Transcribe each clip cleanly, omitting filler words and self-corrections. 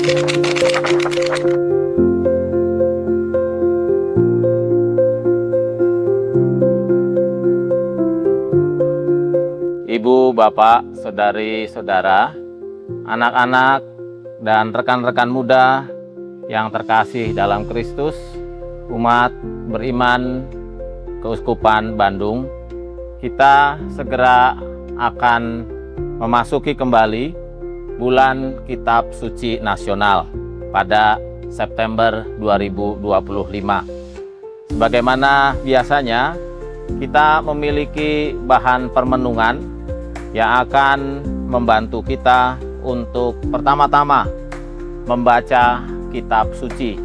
Ibu, bapak, saudari-saudara, anak-anak, dan rekan-rekan muda yang terkasih dalam Kristus, umat beriman Keuskupan Bandung, kita segera akan memasuki kembali bulan Kitab Suci Nasional pada September 2025. Sebagaimana biasanya, kita memiliki bahan permenungan yang akan membantu kita untuk pertama-tama membaca kitab suci.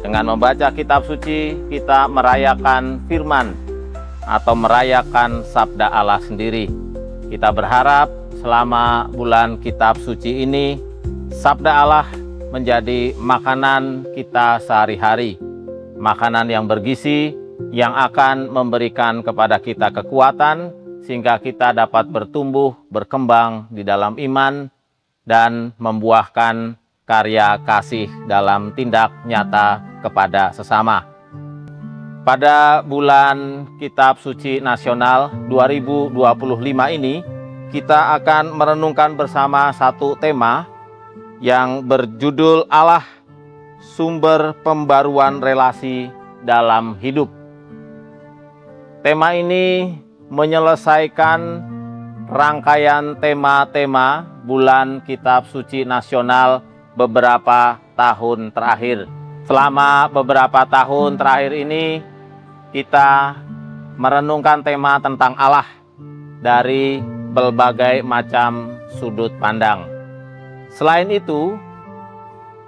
Dengan membaca kitab suci, kita merayakan firman atau merayakan sabda Allah sendiri. Kita berharap selama bulan kitab suci ini, sabda Allah menjadi makanan kita sehari-hari. Makanan yang bergizi, yang akan memberikan kepada kita kekuatan, sehingga kita dapat bertumbuh, berkembang di dalam iman, dan membuahkan karya kasih dalam tindak nyata kepada sesama. Pada bulan Kitab Suci Nasional 2025 ini, kita akan merenungkan bersama satu tema yang berjudul Allah, Sumber Pembaruan Relasi dalam Hidup. Tema ini menyelesaikan rangkaian tema-tema bulan Kitab Suci Nasional beberapa tahun terakhir. Selama beberapa tahun terakhir ini, kita merenungkan tema tentang Allah dari berbagai macam sudut pandang. Selain itu,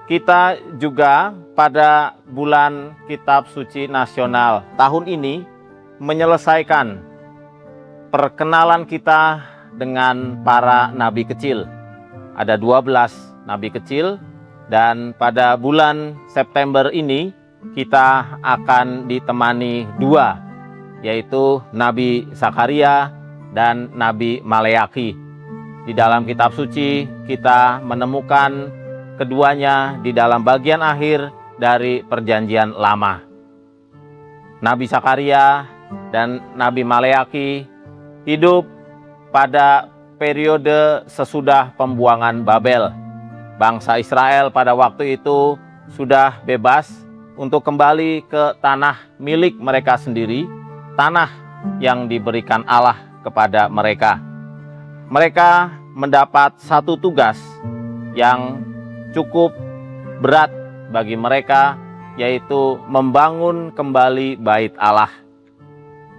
kita juga pada bulan Kitab Suci Nasional tahun ini menyelesaikan perkenalan kita dengan para nabi kecil. Ada 12 nabi kecil, dan pada bulan September ini kita akan ditemani 2, yaitu Nabi Zakaria dan Nabi Maleaki. Di dalam kitab suci kita menemukan keduanya di dalam bagian akhir dari Perjanjian Lama. Nabi Zakaria dan Nabi Maleaki hidup pada periode sesudah pembuangan Babel. Bangsa Israel pada waktu itu sudah bebas untuk kembali ke tanah milik mereka sendiri, tanah yang diberikan Allah kepada mereka. Mereka mendapat satu tugas yang cukup berat bagi mereka, yaitu membangun kembali bait Allah.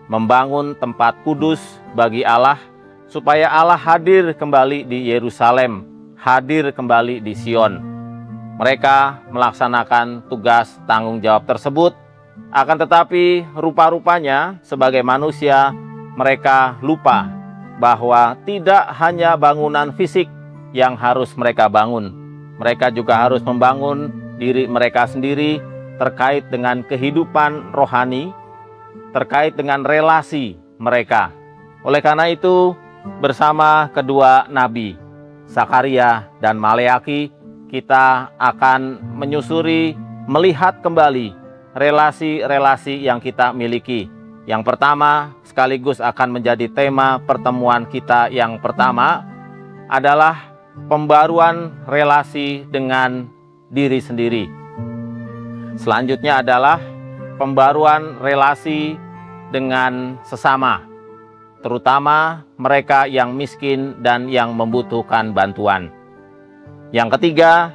Membangun tempat kudus bagi Allah, supaya Allah hadir kembali di Yerusalem, hadir kembali di Sion. Mereka melaksanakan tugas tanggung jawab tersebut, akan tetapi rupa-rupanya sebagai manusia mereka lupa bahwa tidak hanya bangunan fisik yang harus mereka bangun. Mereka juga harus membangun diri mereka sendiri terkait dengan kehidupan rohani, terkait dengan relasi mereka. Oleh karena itu, bersama kedua nabi, Zakaria dan Maleaki, kita akan menyusuri, melihat kembali relasi-relasi yang kita miliki. Yang pertama, sekaligus akan menjadi tema pertemuan kita yang pertama, adalah pembaruan relasi dengan diri sendiri. Selanjutnya adalah pembaruan relasi dengan sesama, terutama mereka yang miskin dan yang membutuhkan bantuan. Yang ketiga,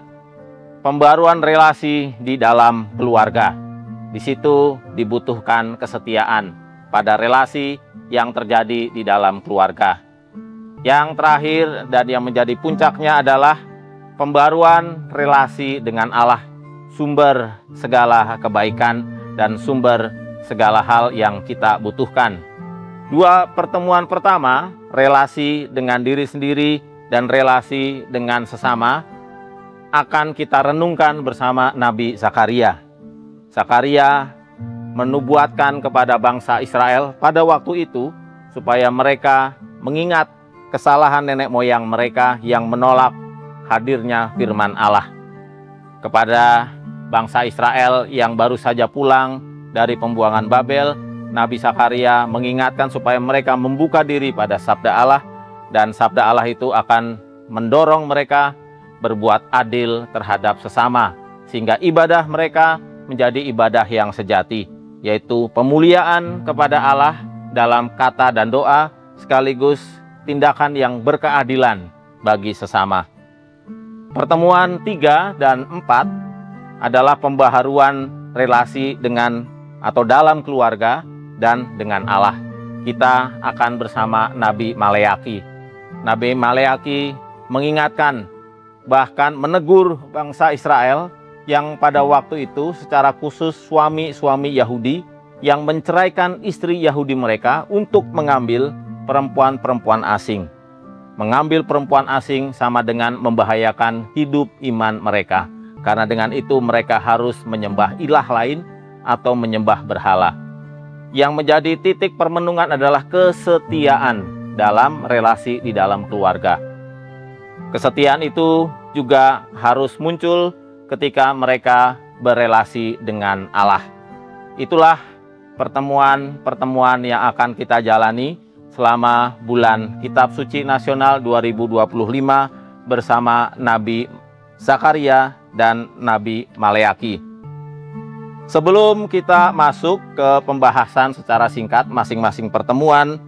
pembaruan relasi di dalam keluarga. Di situ dibutuhkan kesetiaan pada relasi yang terjadi di dalam keluarga. Yang terakhir dan yang menjadi puncaknya adalah pembaruan relasi dengan Allah, sumber segala kebaikan dan sumber segala hal yang kita butuhkan. Dua pertemuan pertama, relasi dengan diri sendiri dan relasi dengan sesama, akan kita renungkan bersama Nabi Zakaria. Zakaria menubuatkan kepada bangsa Israel pada waktu itu supaya mereka mengingat kesalahan nenek moyang mereka yang menolak hadirnya firman Allah. Kepada bangsa Israel yang baru saja pulang dari pembuangan Babel, Nabi Zakaria mengingatkan supaya mereka membuka diri pada sabda Allah, dan sabda Allah itu akan mendorong mereka berbuat adil terhadap sesama, sehingga ibadah mereka menjadi ibadah yang sejati, yaitu pemuliaan kepada Allah dalam kata dan doa, sekaligus tindakan yang berkeadilan bagi sesama. Pertemuan 3 dan 4 adalah pembaharuan relasi dengan atau dalam keluarga dan dengan Allah. Kita akan bersama Nabi Maleaki. Nabi Maleaki mengingatkan, bahkan menegur bangsa Israel yang pada waktu itu secara khusus suami-suami Yahudi yang menceraikan istri Yahudi mereka untuk mengambil perempuan-perempuan asing. Mengambil perempuan asing sama dengan membahayakan hidup iman mereka. Karena dengan itu mereka harus menyembah ilah lain atau menyembah berhala. Yang menjadi titik permenungan adalah kesetiaan dalam relasi di dalam keluarga. Kesetiaan itu juga harus muncul ketika mereka berelasi dengan Allah. Itulah pertemuan-pertemuan yang akan kita jalani selama bulan Kitab Suci Nasional 2025 bersama Nabi Zakaria dan Nabi Maleaki. Sebelum kita masuk ke pembahasan secara singkat masing-masing pertemuan,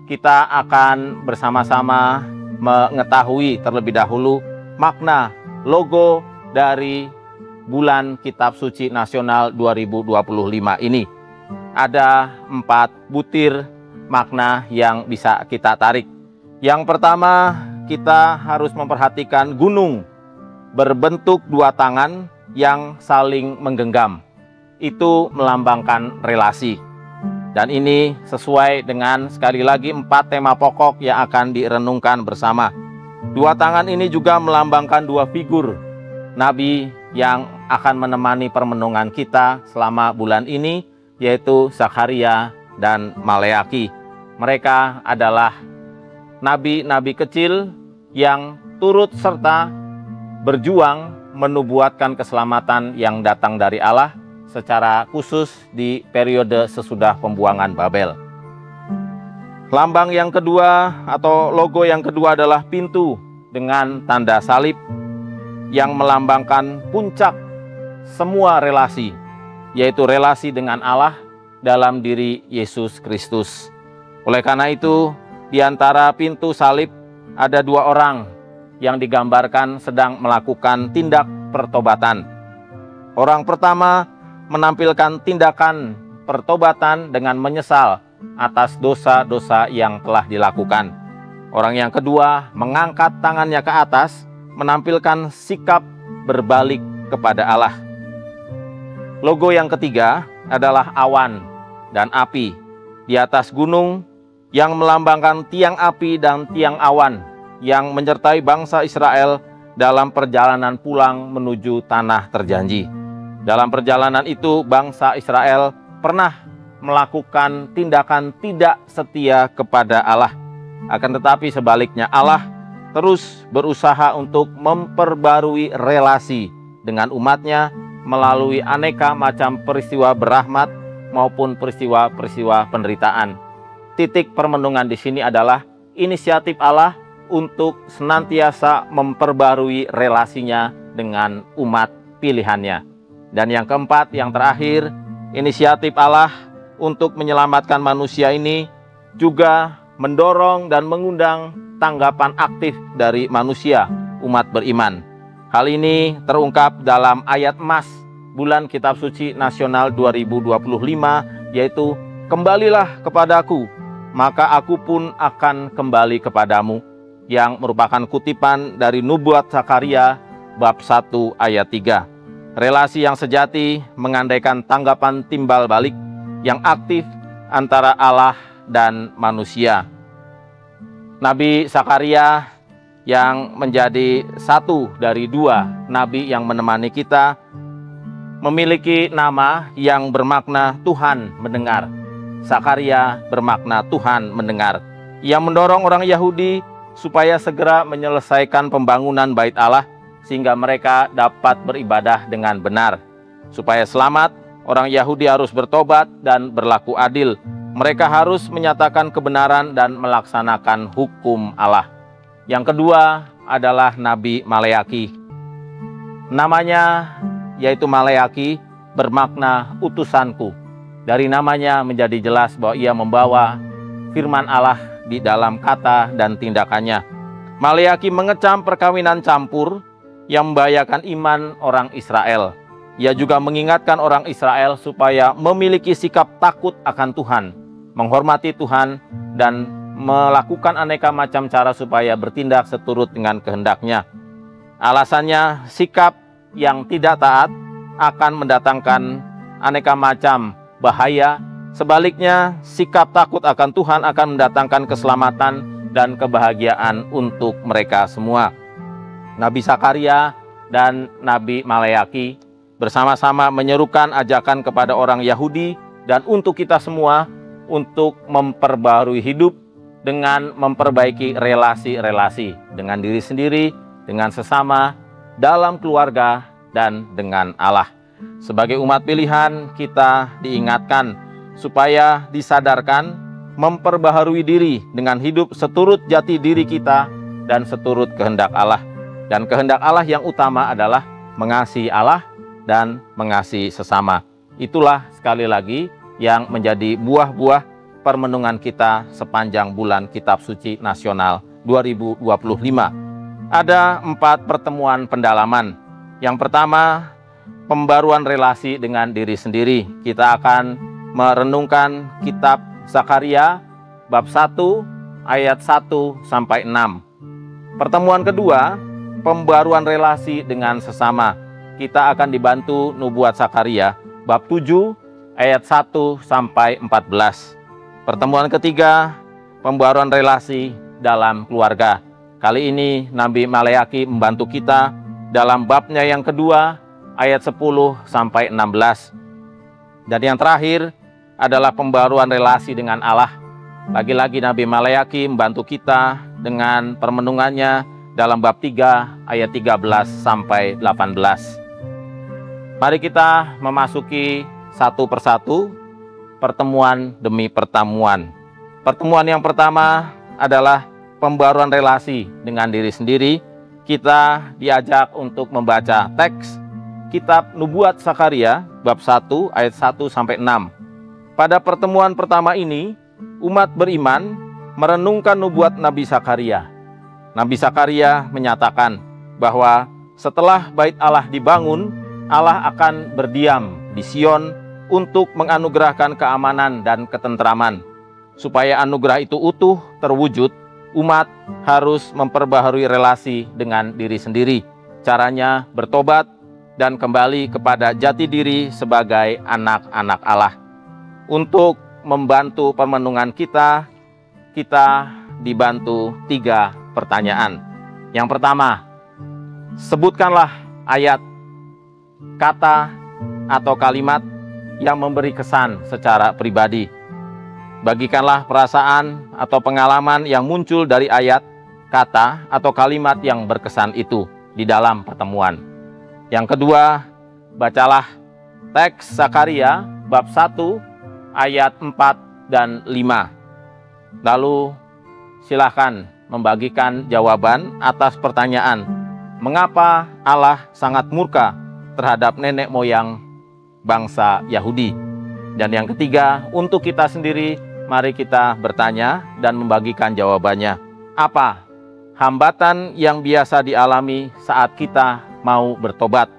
kita akan bersama-sama mengetahui terlebih dahulu makna logo dari bulan Kitab Suci Nasional 2025 ini. Ada 4 butir makna yang bisa kita tarik. Yang pertama, kita harus memperhatikan gunung berbentuk 2 tangan yang saling menggenggam. Itu melambangkan relasi. Dan ini sesuai dengan sekali lagi 4 tema pokok yang akan direnungkan bersama. 2 tangan ini juga melambangkan 2 figur Nabi yang akan menemani permenungan kita selama bulan ini, yaitu Zakaria dan Maleaki. Mereka adalah nabi-nabi kecil yang turut serta berjuang menubuatkan keselamatan yang datang dari Allah secara khusus di periode sesudah pembuangan Babel. Lambang yang kedua atau logo yang kedua adalah pintu dengan tanda salib yang melambangkan puncak semua relasi, yaitu relasi dengan Allah dalam diri Yesus Kristus. Oleh karena itu, di antara pintu salib ada 2 orang yang digambarkan sedang melakukan tindak pertobatan. Orang pertama menampilkan tindakan pertobatan dengan menyesal atas dosa-dosa yang telah dilakukan. Orang yang kedua mengangkat tangannya ke atas, menampilkan sikap berbalik kepada Allah. Logo yang ketiga adalah awan dan api di atas gunung yang melambangkan tiang api dan tiang awan yang menyertai bangsa Israel dalam perjalanan pulang menuju tanah terjanji. Dalam perjalanan itu bangsa Israel pernah melakukan tindakan tidak setia kepada Allah. Akan tetapi sebaliknya Allah terus berusaha untuk memperbarui relasi dengan umatnya melalui aneka macam peristiwa berahmat maupun peristiwa-peristiwa penderitaan. Titik permenungan di sini adalah inisiatif Allah untuk senantiasa memperbarui relasinya dengan umat pilihannya. Dan yang keempat, yang terakhir, inisiatif Allah untuk menyelamatkan manusia ini juga mendorong dan mengundang tanggapan aktif dari manusia, umat beriman. Hal ini terungkap dalam ayat emas bulan Kitab Suci Nasional 2025, yaitu "Kembalilah kepadaku, maka aku pun akan kembali kepadamu," yang merupakan kutipan dari nubuat Zakaria bab 1 ayat 3. Relasi yang sejati mengandaikan tanggapan timbal balik yang aktif antara Allah dan manusia. Nabi Zakaria yang menjadi 1 dari 2 nabi yang menemani kita memiliki nama yang bermakna Tuhan mendengar. Zakaria bermakna Tuhan mendengar, yang mendorong orang Yahudi supaya segera menyelesaikan pembangunan bait Allah sehingga mereka dapat beribadah dengan benar. Supaya selamat, orang Yahudi harus bertobat dan berlaku adil. Mereka harus menyatakan kebenaran dan melaksanakan hukum Allah. Yang kedua adalah Nabi Maleaki. Namanya yaitu Maleaki bermakna utusanku. Dari namanya menjadi jelas bahwa ia membawa firman Allah di dalam kata dan tindakannya. Maleaki mengecam perkawinan campur yang membahayakan iman orang Israel. Ia juga mengingatkan orang Israel supaya memiliki sikap takut akan Tuhan, menghormati Tuhan, dan melakukan aneka macam cara supaya bertindak seturut dengan kehendak-Nya. Alasannya, sikap yang tidak taat akan mendatangkan aneka macam bahaya. Sebaliknya, sikap takut akan Tuhan akan mendatangkan keselamatan dan kebahagiaan untuk mereka semua. Nabi Sakaria dan Nabi Maleaki bersama-sama menyerukan ajakan kepada orang Yahudi dan untuk kita semua untuk memperbarui hidup dengan memperbaiki relasi-relasi dengan diri sendiri, dengan sesama, dalam keluarga, dan dengan Allah. Sebagai umat pilihan, kita diingatkan supaya disadarkan memperbaharui diri dengan hidup seturut jati diri kita dan seturut kehendak Allah. Dan kehendak Allah yang utama adalah mengasihi Allah dan mengasihi sesama. Itulah sekali lagi yang menjadi buah-buah permenungan kita sepanjang bulan Kitab Suci Nasional 2025. Ada 4 pertemuan pendalaman. Yang pertama, pembaruan relasi dengan diri sendiri. Kita akan merenungkan kitab Zakaria bab 1 ayat 1 sampai 6. Pertemuan kedua, pembaruan relasi dengan sesama. Kita akan dibantu nubuat Zakaria bab 7 ayat 1 sampai 14. Pertemuan ketiga, pembaruan relasi dalam keluarga. Kali ini Nabi Maleaki membantu kita dalam babnya yang kedua ayat 10 sampai 16. Dan yang terakhir adalah pembaruan relasi dengan Allah. Lagi-lagi Nabi Maleaki membantu kita dengan permenungannya dalam bab 3 ayat 13 sampai 18. Mari kita memasuki satu persatu pertemuan demi pertemuan. Pertemuan yang pertama adalah pembaruan relasi dengan diri sendiri. Kita diajak untuk membaca teks kitab Nubuat Zakaria bab 1 ayat 1 sampai 6. Pada pertemuan pertama ini, umat beriman merenungkan nubuat Nabi Zakaria. Nabi Zakaria menyatakan bahwa setelah bait Allah dibangun, Allah akan berdiam di Sion untuk menganugerahkan keamanan dan ketentraman. Supaya anugerah itu utuh terwujud, umat harus memperbaharui relasi dengan diri sendiri. Caranya bertobat dan kembali kepada jati diri sebagai anak-anak Allah. Untuk membantu permenungan kita dibantu 3 pertanyaan. Yang pertama, sebutkanlah ayat, kata, atau kalimat yang memberi kesan secara pribadi. Bagikanlah perasaan atau pengalaman yang muncul dari ayat, kata, atau kalimat yang berkesan itu di dalam pertemuan. Yang kedua, bacalah teks Zakaria bab 1 ayat 4 dan 5. Lalu silakan membagikan jawaban atas pertanyaan, mengapa Allah sangat murka terhadap nenek moyang bangsa Yahudi. Dan yang ketiga, untuk kita sendiri, mari kita bertanya dan membagikan jawabannya. Apa hambatan yang biasa dialami saat kita mau bertobat,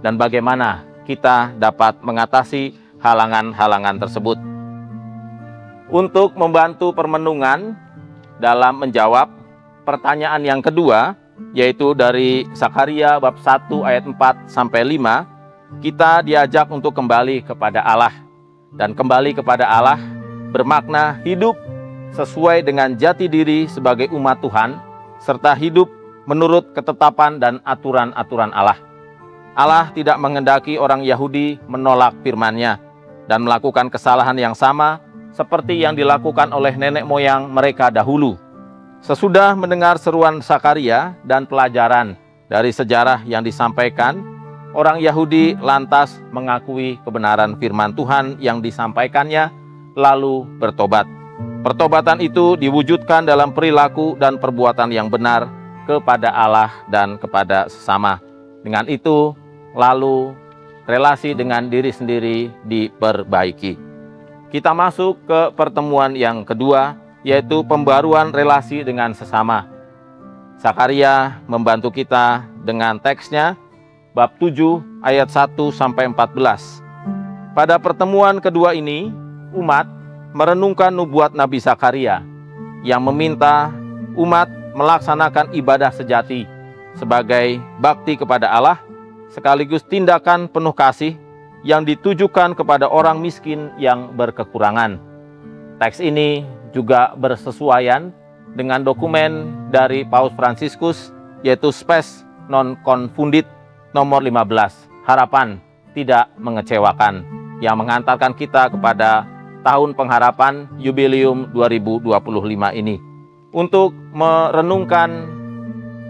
dan bagaimana kita dapat mengatasi halangan-halangan tersebut? Untuk membantu permenungan dalam menjawab pertanyaan yang kedua, yaitu dari Zakaria bab 1 ayat 4 sampai 5, kita diajak untuk kembali kepada Allah. Dan kembali kepada Allah bermakna hidup sesuai dengan jati diri sebagai umat Tuhan, serta hidup menurut ketetapan dan aturan-aturan Allah. Allah tidak menghendaki orang Yahudi menolak firman-Nya dan melakukan kesalahan yang sama seperti yang dilakukan oleh nenek moyang mereka dahulu. Sesudah mendengar seruan Zakaria dan pelajaran Dari sejarah yang disampaikan, orang Yahudi lantas mengakui kebenaran firman Tuhan yang disampaikannya, lalu bertobat. Pertobatan itu diwujudkan dalam perilaku dan perbuatan yang benar kepada Allah dan kepada sesama. Dengan itu, lalu relasi dengan diri sendiri diperbaiki. Kita masuk ke pertemuan yang kedua, yaitu pembaruan relasi dengan sesama. Zakaria membantu kita dengan teksnya, bab 7 ayat 1-14. Pada pertemuan kedua ini, umat merenungkan nubuat Nabi Zakaria yang meminta umat melaksanakan ibadah sejati sebagai bakti kepada Allah, sekaligus tindakan penuh kasih yang ditujukan kepada orang miskin yang berkekurangan. Teks ini juga bersesuaian dengan dokumen dari Paus Fransiskus, yaitu Spes Non Confundit nomor 15, harapan tidak mengecewakan, yang mengantarkan kita kepada tahun pengharapan Jubileum 2025 ini untuk merenungkan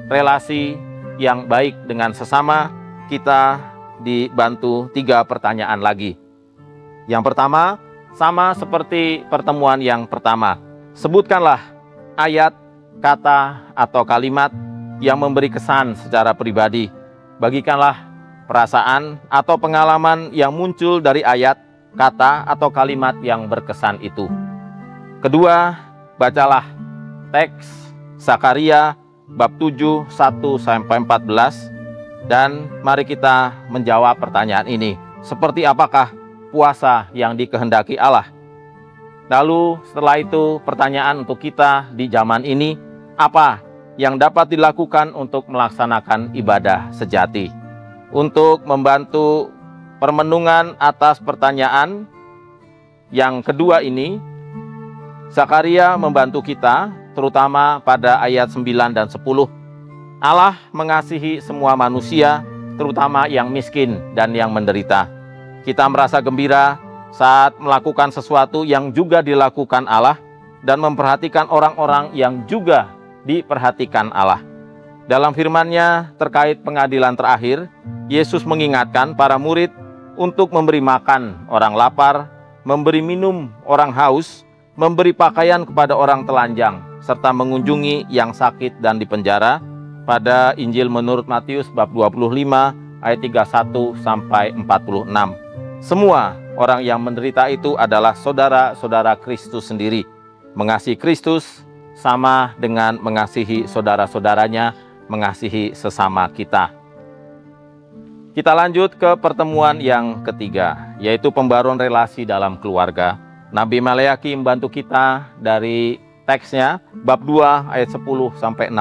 relasi yang baik dengan sesama. Kita dibantu 3 pertanyaan lagi. Yang pertama, sama seperti pertemuan yang pertama, sebutkanlah ayat, kata, atau kalimat yang memberi kesan secara pribadi. Bagikanlah perasaan atau pengalaman yang muncul dari ayat, kata, atau kalimat yang berkesan itu. Kedua, bacalah teks Zakaria bab 7 1-14, dan mari kita menjawab pertanyaan ini. Seperti apakah puasa yang dikehendaki Allah? Lalu setelah itu pertanyaan untuk kita di zaman ini, apa yang dapat dilakukan untuk melaksanakan ibadah sejati? Untuk membantu permenungan atas pertanyaan yang kedua ini, Zakaria membantu kita terutama pada ayat 9 dan 10. Allah mengasihi semua manusia, terutama yang miskin dan yang menderita. Kita merasa gembira saat melakukan sesuatu yang juga dilakukan Allah dan memperhatikan orang-orang yang juga diperhatikan Allah. Dalam firman-Nya terkait pengadilan terakhir, Yesus mengingatkan para murid untuk memberi makan orang lapar, memberi minum orang haus, memberi pakaian kepada orang telanjang, serta mengunjungi yang sakit dan dipenjara, pada Injil menurut Matius bab 25 ayat 31-46. Semua orang yang menderita itu adalah saudara-saudara Kristus sendiri. Mengasihi Kristus sama dengan mengasihi saudara-saudaranya, mengasihi sesama kita. Kita lanjut ke pertemuan yang ketiga, yaitu pembaruan relasi dalam keluarga. Nabi Maleaki membantu kita dari teksnya bab 2 ayat 10-16.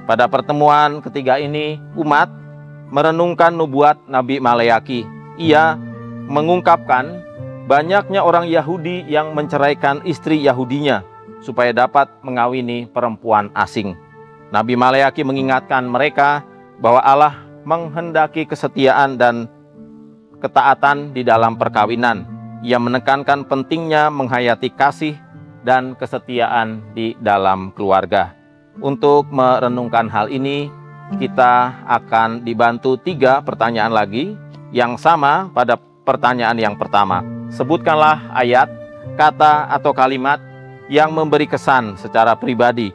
Pada pertemuan ketiga ini, umat merenungkan nubuat Nabi Maleaki. Ia mengungkapkan banyaknya orang Yahudi yang menceraikan istri Yahudinya supaya dapat mengawini perempuan asing. Nabi Maleaki mengingatkan mereka bahwa Allah menghendaki kesetiaan dan ketaatan di dalam perkawinan. Ia menekankan pentingnya menghayati kasih dan kesetiaan di dalam keluarga. Untuk merenungkan hal ini, kita akan dibantu 3 pertanyaan lagi yang sama pada pertanyaan yang pertama. Sebutkanlah ayat, kata, atau kalimat yang memberi kesan secara pribadi.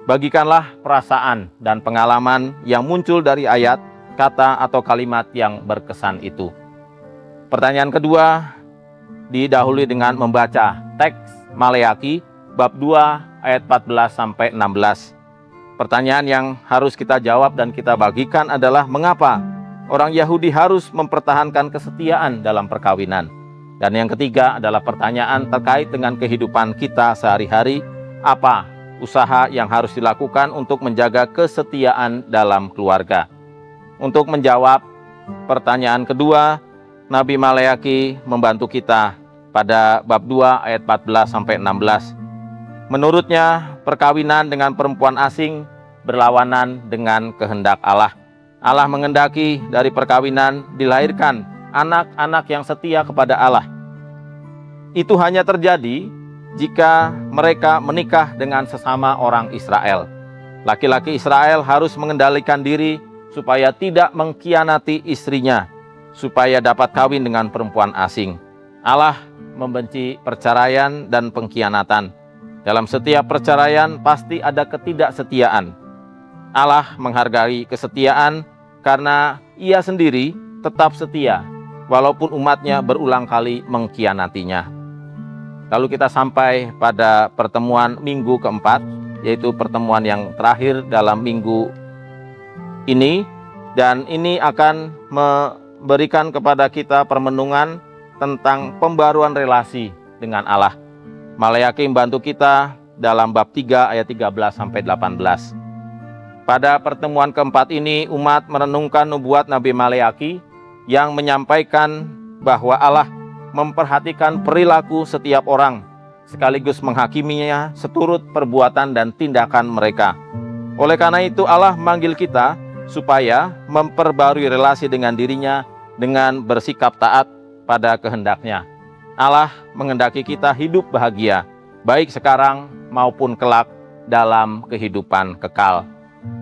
Bagikanlah perasaan dan pengalaman yang muncul dari ayat, kata, atau kalimat yang berkesan itu. Pertanyaan kedua didahului dengan membaca teks Maleaki bab 2 ayat 14-16. Pertanyaan yang harus kita jawab dan kita bagikan adalah, mengapa orang Yahudi harus mempertahankan kesetiaan dalam perkawinan? Dan yang ketiga adalah pertanyaan terkait dengan kehidupan kita sehari-hari. Apa usaha yang harus dilakukan untuk menjaga kesetiaan dalam keluarga? Untuk menjawab pertanyaan kedua, Nabi Maleaki membantu kita pada bab 2 ayat 14-16. Menurutnya, perkawinan dengan perempuan asing berlawanan dengan kehendak Allah. Allah menghendaki dari perkawinan dilahirkan anak-anak yang setia kepada Allah. Itu hanya terjadi jika mereka menikah dengan sesama orang Israel. Laki-laki Israel harus mengendalikan diri supaya tidak mengkhianati istrinya, supaya dapat kawin dengan perempuan asing. Allah membenci perceraian dan pengkhianatan. Dalam setiap perceraian pasti ada ketidaksetiaan. Allah menghargai kesetiaan karena Ia sendiri tetap setia, walaupun umatnya berulang kali mengkhianatinya. Lalu kita sampai pada pertemuan minggu keempat, yaitu pertemuan yang terakhir dalam minggu ini. Dan ini akan memberikan kepada kita permenungan tentang pembaruan relasi dengan Allah. Maleakhi membantu kita dalam bab 3 ayat 13-18. Pada pertemuan keempat ini, umat merenungkan nubuat Nabi Maleakhi yang menyampaikan bahwa Allah memperhatikan perilaku setiap orang, sekaligus menghakiminya seturut perbuatan dan tindakan mereka. Oleh karena itu Allah memanggil kita supaya memperbarui relasi dengan dirinya dengan bersikap taat pada kehendaknya. Allah menghendaki kita hidup bahagia, baik sekarang maupun kelak dalam kehidupan kekal.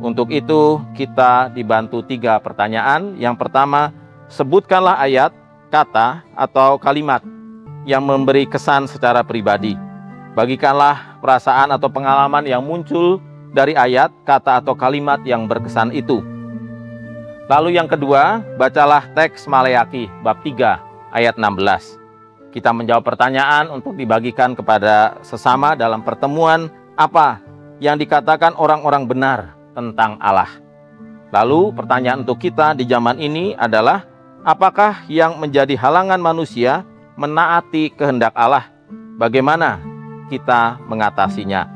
Untuk itu kita dibantu 3 pertanyaan. Yang pertama, sebutkanlah ayat, kata, atau kalimat yang memberi kesan secara pribadi. Bagikanlah perasaan atau pengalaman yang muncul dari ayat, kata, atau kalimat yang berkesan itu. Lalu yang kedua, bacalah teks Maleakhi bab 3 ayat 16. Kita menjawab pertanyaan untuk dibagikan kepada sesama dalam pertemuan apa yang dikatakan orang-orang benar tentang Allah. Lalu pertanyaan untuk kita di zaman ini adalah, apakah yang menjadi halangan manusia menaati kehendak Allah? Bagaimana kita mengatasinya?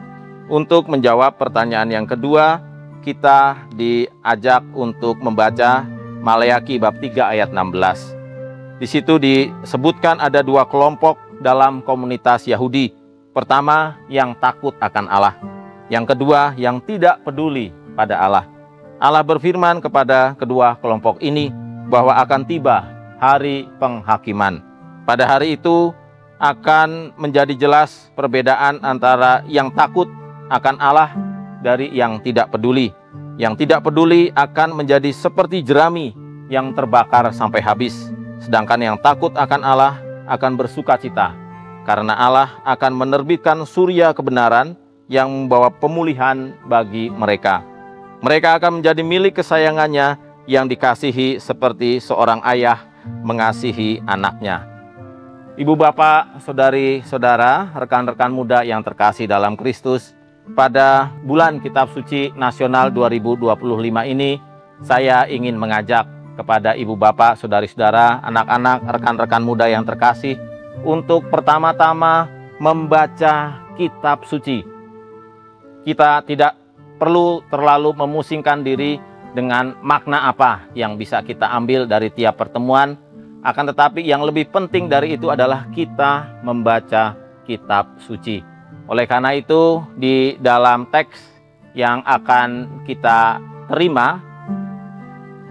Untuk menjawab pertanyaan yang kedua, kita diajak untuk membaca Maleakhi bab 3 ayat 16. Di situ disebutkan ada 2 kelompok dalam komunitas Yahudi. Pertama, yang takut akan Allah. Yang kedua, yang tidak peduli pada Allah. Allah berfirman kepada kedua kelompok ini bahwa akan tiba hari penghakiman. Pada hari itu akan menjadi jelas perbedaan antara yang takut akan Allah dari yang tidak peduli. Yang tidak peduli akan menjadi seperti jerami yang terbakar sampai habis. Sedangkan yang takut akan Allah akan bersuka cita, karena Allah akan menerbitkan surya kebenaran yang membawa pemulihan bagi mereka. Mereka akan menjadi milik kesayangannya yang dikasihi seperti seorang ayah mengasihi anaknya. Ibu bapak, saudari-saudara, rekan-rekan muda yang terkasih dalam Kristus, pada bulan Kitab Suci Nasional 2025 ini, saya ingin mengajak kepada ibu bapak, saudari-saudara, anak-anak, rekan-rekan muda yang terkasih untuk pertama-tama membaca kitab suci. Kita tidak perlu terlalu memusingkan diri dengan makna apa yang bisa kita ambil dari tiap pertemuan, akan tetapi yang lebih penting dari itu adalah kita membaca kitab suci. Oleh karena itu, di dalam teks yang akan kita terima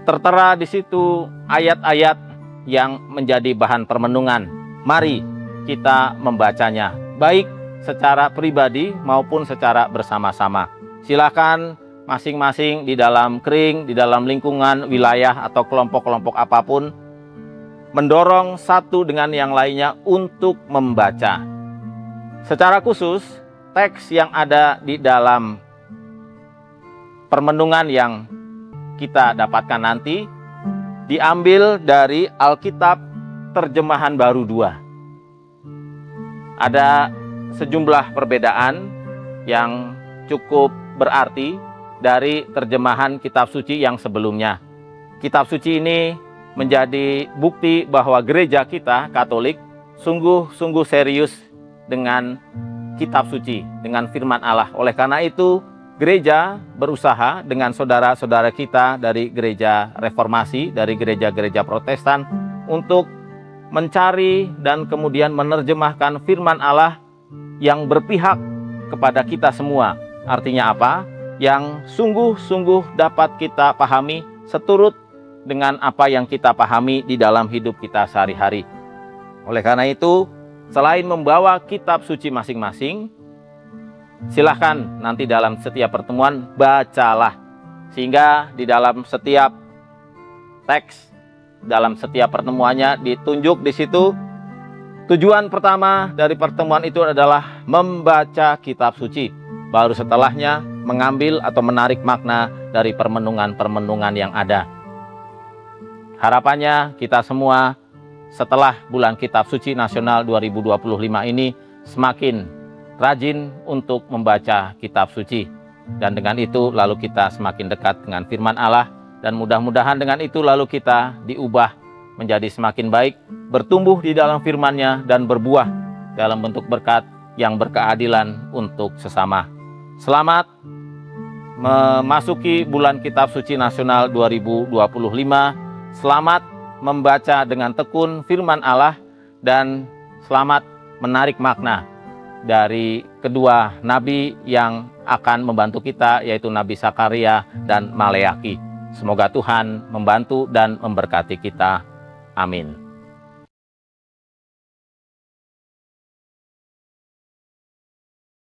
tertera di situ ayat-ayat yang menjadi bahan permenungan. Mari kita membacanya, baik secara pribadi maupun secara bersama-sama. Silakan masing-masing di dalam kring, di dalam lingkungan, wilayah, atau kelompok-kelompok apapun, mendorong satu dengan yang lainnya untuk membaca. Secara khusus, teks yang ada di dalam permenungan yang kita dapatkan nanti diambil dari Alkitab Terjemahan Baru 2. Ada sejumlah perbedaan yang cukup berarti dari terjemahan kitab suci yang sebelumnya. Kitab suci ini menjadi bukti bahwa gereja kita Katolik sungguh-sungguh serius dengan kitab suci, dengan firman Allah. Oleh karena itu, gereja berusaha dengan saudara-saudara kita dari gereja reformasi, dari gereja-gereja Protestan, untuk mencari dan kemudian menerjemahkan firman Allah yang berpihak kepada kita semua. Artinya apa? Yang sungguh-sungguh dapat kita pahami seturut dengan apa yang kita pahami di dalam hidup kita sehari-hari. Oleh karena itu, selain membawa kitab suci masing-masing, silahkan nanti dalam setiap pertemuan bacalah Sehingga di dalam setiap teks, dalam setiap pertemuannya ditunjuk di situ tujuan pertama dari pertemuan itu adalah membaca kitab suci. Baru setelahnya mengambil atau menarik makna dari permenungan-permenungan yang ada. Harapannya kita semua setelah bulan Kitab Suci Nasional 2025 ini semakin rajin untuk membaca kitab suci. Dan dengan itu lalu kita semakin dekat dengan firman Allah. Dan mudah-mudahan dengan itu lalu kita diubah menjadi semakin baik, bertumbuh di dalam firman-Nya dan berbuah dalam bentuk berkat yang berkeadilan untuk sesama. Selamat memasuki bulan Kitab Suci Nasional 2025. Selamat membaca dengan tekun firman Allah dan selamat menarik makna dari kedua nabi yang akan membantu kita, yaitu Nabi Sakaria dan Maleaki. Semoga Tuhan membantu dan memberkati kita. Amin.